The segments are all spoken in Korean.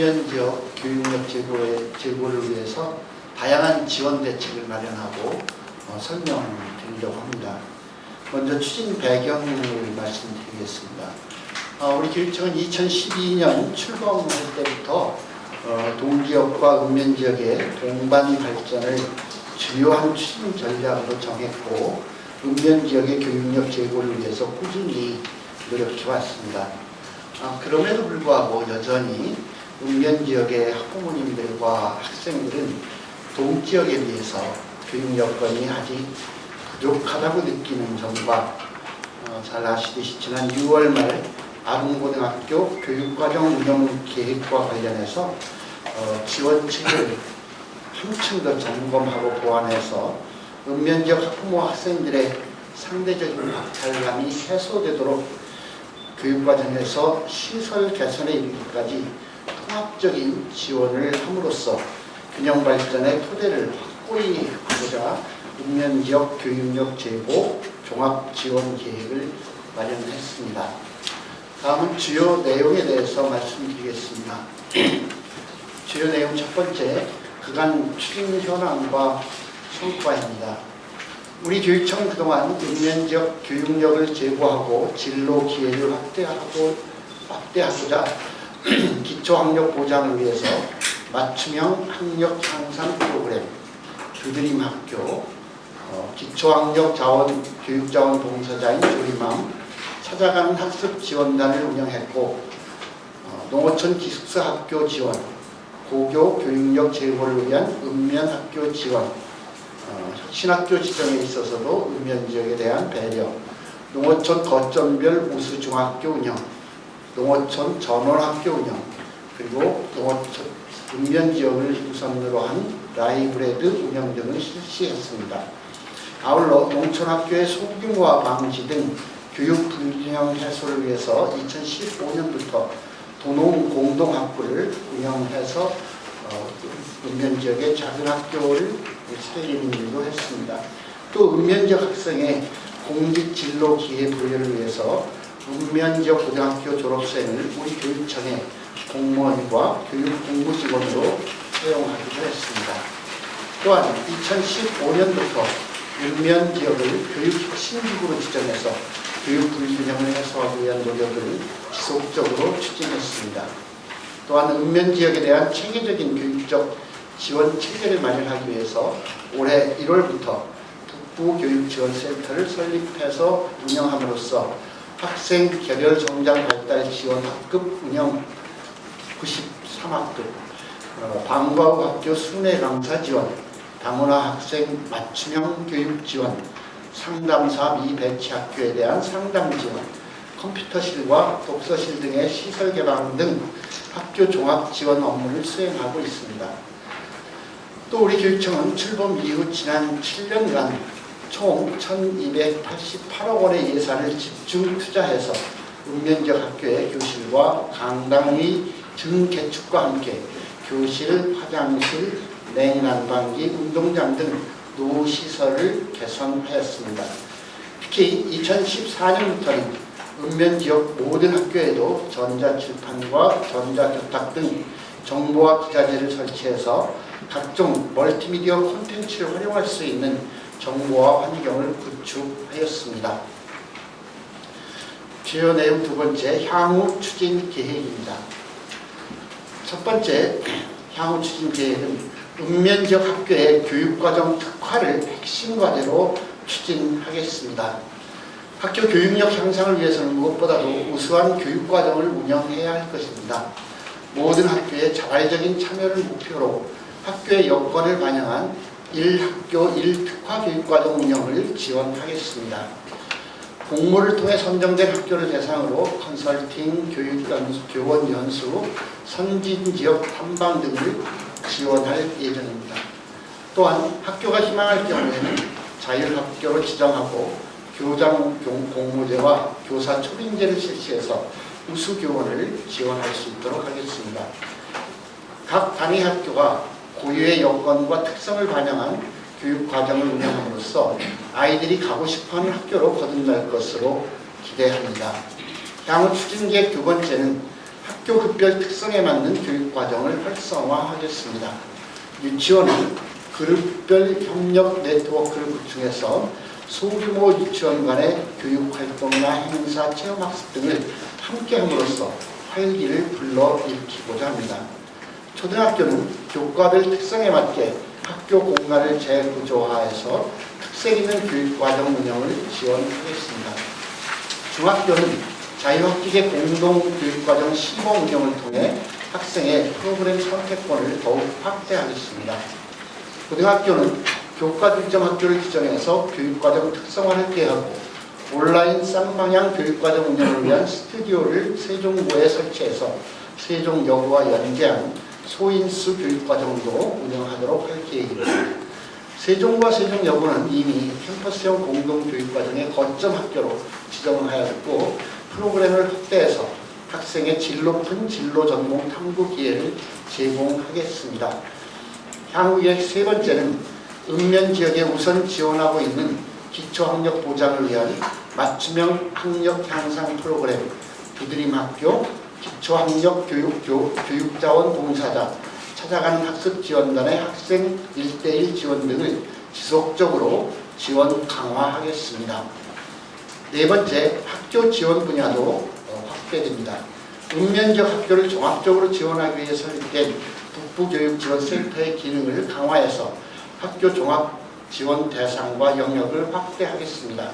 읍면지역 교육력 제고를 위해서 다양한 지원 대책을 마련하고 설명을 드리려고 합니다. 먼저 추진 배경을 말씀드리겠습니다. 우리 교육청은 2012년 출범할 때부터 동지역과 읍면지역의 동반 발전을 주요한 추진 전략으로 정했고, 읍면지역의 교육력 제고를 위해서 꾸준히 노력해왔습니다. 그럼에도 불구하고 여전히 읍면지역의 학부모님들과 학생들은 동지역에 비해서 교육 여건이 아직 부족하다고 느끼는 점과 잘 아시듯이 지난 6월 말 아동고등학교 교육과정 운영 계획과 관련해서 지원책을 한층 더 점검하고 보완해서 읍면지역 학부모 학생들의 상대적인 박탈감이 해소되도록 교육과정에서 시설 개선에 이르기까지 통합적인 지원을 함으로써 균형 발전의 토대를 확고히 하고자 읍면지역 교육력 제고 종합 지원 계획을 마련했습니다. 다음은 주요 내용에 대해서 말씀드리겠습니다. 주요 내용 첫 번째, 그간 추진 현황과 성과입니다. 우리 교육청은 그동안 읍면지역 교육력을 제고하고 진로 기회를 확대하고자 기초학력 보장을 위해서 맞춤형 학력 향상 프로그램, 두드림 학교, 기초학력 자원, 교육자원 봉사자인 조림함, 찾아가는 학습 지원단을 운영했고, 농어촌 기숙사 학교 지원, 고교 교육력 제고를 위한 읍면학교 지원, 혁신학교 지정에 있어서도 읍면지역에 대한 배려, 농어촌 거점별 우수 중학교 운영, 농어촌 전원학교 운영, 그리고 농어촌 읍면지역을 우선으로 한 라이브레드 운영 등을 실시했습니다. 아울러 농촌학교의 소규모화 방지 등 교육 불균형 해소를 위해서 2015년부터 도농 공동학부를 운영해서 읍면지역의 작은 학교를 스테이링도 했습니다. 또 읍면지역 학생의 공직 진로 기회 부여를 위해서 읍면지역 고등학교 졸업생을 우리 교육청의 공무원과 교육 공부직원으로 채용하기도 했습니다. 또한 2015년부터 읍면지역을 교육혁신지구로 지정해서 교육 불균형을 해소하기 위한 노력을 지속적으로 추진했습니다. 또한 읍면지역에 대한 체계적인 교육적 지원 체계를 마련하기 위해서 올해 1월부터 북부교육지원센터를 설립해서 운영함으로써 학생 개별 성장 발달 지원 학급 운영 93학급, 방과 후 학교 순회 강사 지원, 다문화 학생 맞춤형 교육 지원, 상담사 미배치 학교에 대한 상담 지원, 컴퓨터실과 독서실 등의 시설 개방 등 학교 종합 지원 업무를 수행하고 있습니다. 또 우리 교육청은 출범 이후 지난 7년간 총 1,288억 원의 예산을 집중 투자해서 읍면지역 학교의 교실과 강당의 증개축과 함께 교실, 화장실, 냉난방기, 운동장 등 노시설을 개선하였습니다. 특히 2014년부터는 읍면지역 모든 학교에도 전자칠판과 전자교탁 등 정보화 기자재를 설치해서 각종 멀티미디어 콘텐츠를 활용할 수 있는 정보화 환경을 구축하였습니다. 주요 내용 두 번째, 향후 추진 계획입니다. 첫 번째, 향후 추진 계획은 읍면지역 학교의 교육과정 특화를 핵심 과제로 추진하겠습니다. 학교 교육력 향상을 위해서는 무엇보다도 우수한 교육과정을 운영해야 할 것입니다. 모든 학교의 자발적인 참여를 목표로 학교의 여건을 반영한 1학교 1특화 교육과정 운영을 지원하겠습니다. 공모를 통해 선정된 학교를 대상으로 컨설팅, 교원 연수, 선진지역 탐방 등을 지원할 예정입니다. 또한 학교가 희망할 경우에는 자율학교로 지정하고 교장 공모제와 교사 초빙제를 실시해서 우수교원을 지원할 수 있도록 하겠습니다. 각 단위 학교가 고유의 여건과 특성을 반영한 교육과정을 운영함으로써 아이들이 가고 싶어하는 학교로 거듭날 것으로 기대합니다. 향후 추진계획 두 번째는 학교 급별 특성에 맞는 교육과정을 활성화하겠습니다. 유치원은 그룹별 협력 네트워크를 구축해서 소규모 유치원 간의 교육활동이나 행사, 체험학습 등을 함께함으로써 활기를 불러일으키고자 합니다. 초등학교는 교과별 특성에 맞게 학교 공간을 재구조화해서 특색 있는 교육과정 운영을 지원하겠습니다. 중학교는 자유학기계 공동교육과정 시범 운영을 통해 학생의 프로그램 선택권을 더욱 확대하겠습니다. 고등학교는 교과중점 학교를 지정해서 교육과정 특성화를 기하고 온라인 쌍방향 교육과정 운영을 위한 스튜디오를 세종고에 설치해서 세종여고와 연계한 소인수 교육과정도 운영하도록 할 계획입니다. 세종과 세종여고는 이미 캠퍼스형 공동교육과정의 거점 학교로 지정하였고 프로그램을 확대해서 학생의 질 높은 진로 전공 탐구 기회를 제공하겠습니다. 향후 계획 세 번째는 읍면 지역에 우선 지원하고 있는 기초학력 보장을 위한 맞춤형 학력 향상 프로그램 두드림학교, 기초학력 교육자원 봉사자, 찾아가는 학습지원단의 학생 1:1 지원 등을 지속적으로 지원 강화하겠습니다. 네 번째, 학교 지원 분야도 확대됩니다. 읍면적 학교를 종합적으로 지원하기 위해 설립된 북부교육지원센터의 기능을 강화해서 학교 종합 지원 대상과 영역을 확대하겠습니다.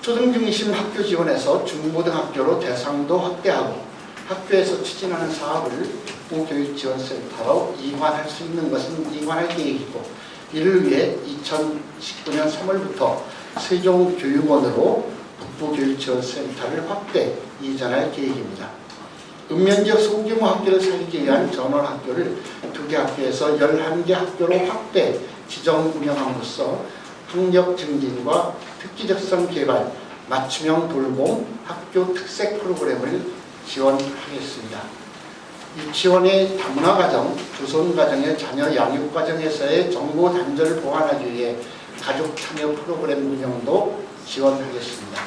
초등중심 학교 지원에서 중고등학교로 대상도 확대하고 학교에서 추진하는 사업을 북부교육지원센터로 이관할 수 있는 것은 이관할 계획이고 이를 위해 2019년 3월부터 세종교육원으로 북부교육지원센터를 확대 이전할 계획입니다. 읍면지역 소규모 학교를 살리기 위한 전원학교를 2개 학교에서 11개 학교로 확대 지정 운영함으로써 학력 증진과 특기적성 개발, 맞춤형 돌봄, 학교 특색 프로그램을 지원하겠습니다. 유치원의 다문화가정, 조선가정의 자녀 양육과정에서의 정보 단절을 보완하기 위해 가족 참여 프로그램 운영도 지원하겠습니다.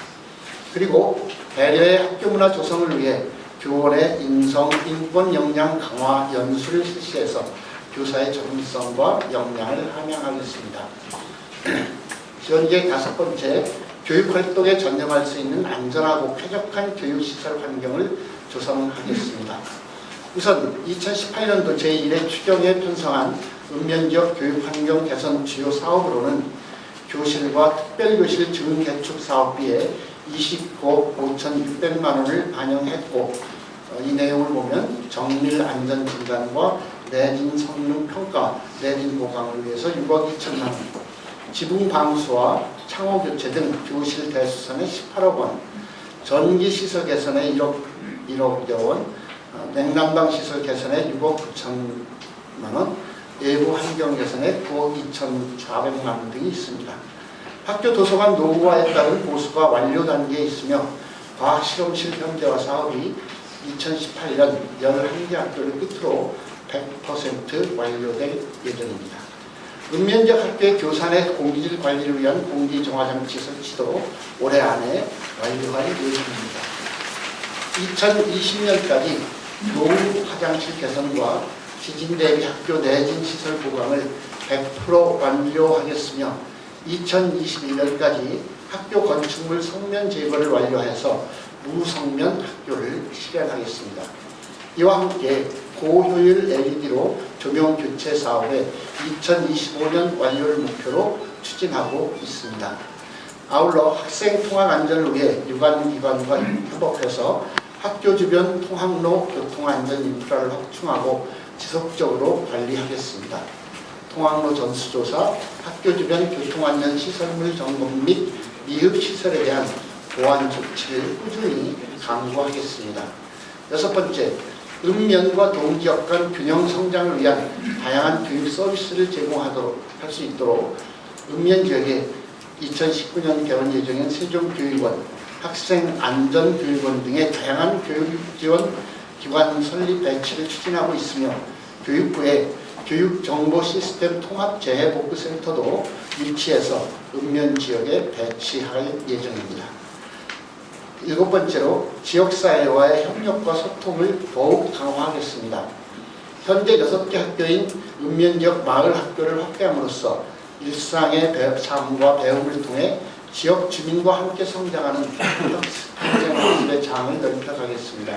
그리고 배려의 학교 문화 조성을 위해 교원의 인성, 인권 역량 강화 연수를 실시해서 교사의 전문성과 역량을 함양하겠습니다. 지원계획 다섯 번째, 교육활동에 전념할 수 있는 안전하고 쾌적한 교육시설 환경을 조성하겠습니다. 우선 2018년도 제1회 추경에 편성한 읍면지역 교육환경 개선 주요 사업으로는 교실과 특별교실 증개축 사업비에 29억 5,600만 원을 반영했고 이 내용을 보면 정밀 안전 진단과 내진 성능 평가, 내진 보강을 위해서 6억 2천만 원, 지붕 방수와 창호 교체 등 교실 대수선에 18억 원, 전기 시설 개선에 1억여 원, 냉난방 시설 개선에 6억 9천만 원, 외부 환경 개선에 9억 2,400만 원 등이 있습니다. 학교 도서관 노후화에 따른 보수가 완료 단계에 있으며 과학실험실 현대화 사업이 2018년 11개 학교를 끝으로 100% 완료될 예정입니다. 읍면적 학교의 교산의 공기질 관리를 위한 공기정화장치 설치도 올해 안에 완료할 예정입니다. 2020년까지 노후 화장실 개선과 지진 대비 학교 내진 시설 보강을 100% 완료하겠으며 2021년까지 학교 건축물 성면 제거를 완료해서 무성면 학교를 실현하겠습니다. 이와 함께 고효율 LED로 조명 교체 사업에 2025년 완료를 목표로 추진하고 있습니다. 아울러 학생 통학 안전을 위해 유관기관과 협업해서 학교 주변 통학로 교통안전 인프라를 확충하고 지속적으로 관리하겠습니다. 통학로 전수조사, 학교 주변 교통안전 시설물 점검 및 미흡 시설에 대한 보완 조치를 꾸준히 강구하겠습니다. 여섯 번째, 읍면과 동지역 간 균형 성장을 위한 다양한 교육 서비스를 제공하도록 할 수 있도록 읍면 지역에 2019년 개원 예정인 세종교육원, 학생안전교육원 등의 다양한 교육 지원 기관 설립 배치를 추진하고 있으며 교육부에 교육정보시스템 통합재해복구센터도 유치해서 읍면 지역에 배치할 예정입니다. 7번째로 지역사회와의 협력과 소통을 더욱 강화하겠습니다. 현재 6개 학교인 읍면지역 마을 학교를 확대함으로써 일상의 삶과 배움을 통해 지역 주민과 함께 성장하는 학생학습의 장을 넓혀가겠습니다.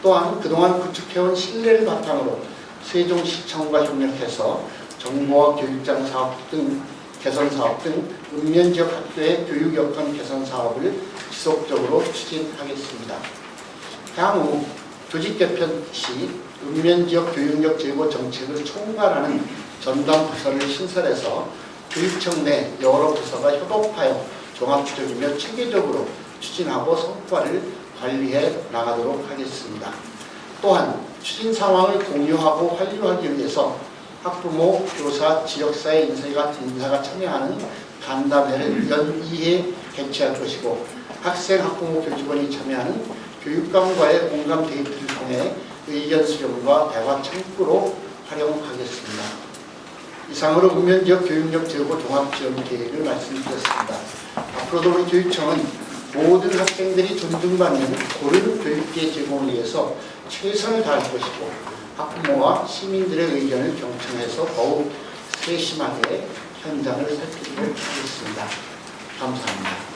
또한 그동안 구축해온 신뢰를 바탕으로 세종시청과 협력해서 정보와 교육장 사업 등 개선 사업 등 읍면지역 학교의 교육 여건 개선 사업을 지속적으로 추진하겠습니다. 향후 조직 개편 시 읍면지역 교육력 제고 정책을 총괄하는 전담 부서를 신설해서 교육청 내 여러 부서가 협업하여 종합적이며 체계적으로 추진하고 성과를 관리해 나가도록 하겠습니다. 또한 추진 상황을 공유하고 활용하기 위해서 학부모, 교사, 지역사회 인사가 참여하는 간담회를 연이에 개최할 것이고 학생, 학부모, 교직원이 참여하는 교육감과의 공감 데이트를 통해 의견 수렴과 대화 창구로 활용하겠습니다. 이상으로 읍면지역 교육력 제고 종합지원 계획을 말씀드렸습니다. 앞으로도 우리 교육청은 모든 학생들이 존중받는 고른 교육계 제공을 위해서 최선을 다할 것이고 학부모와 시민들의 의견을 경청해서 더욱 세심하게 현장을 살피도록 하겠습니다. 감사합니다.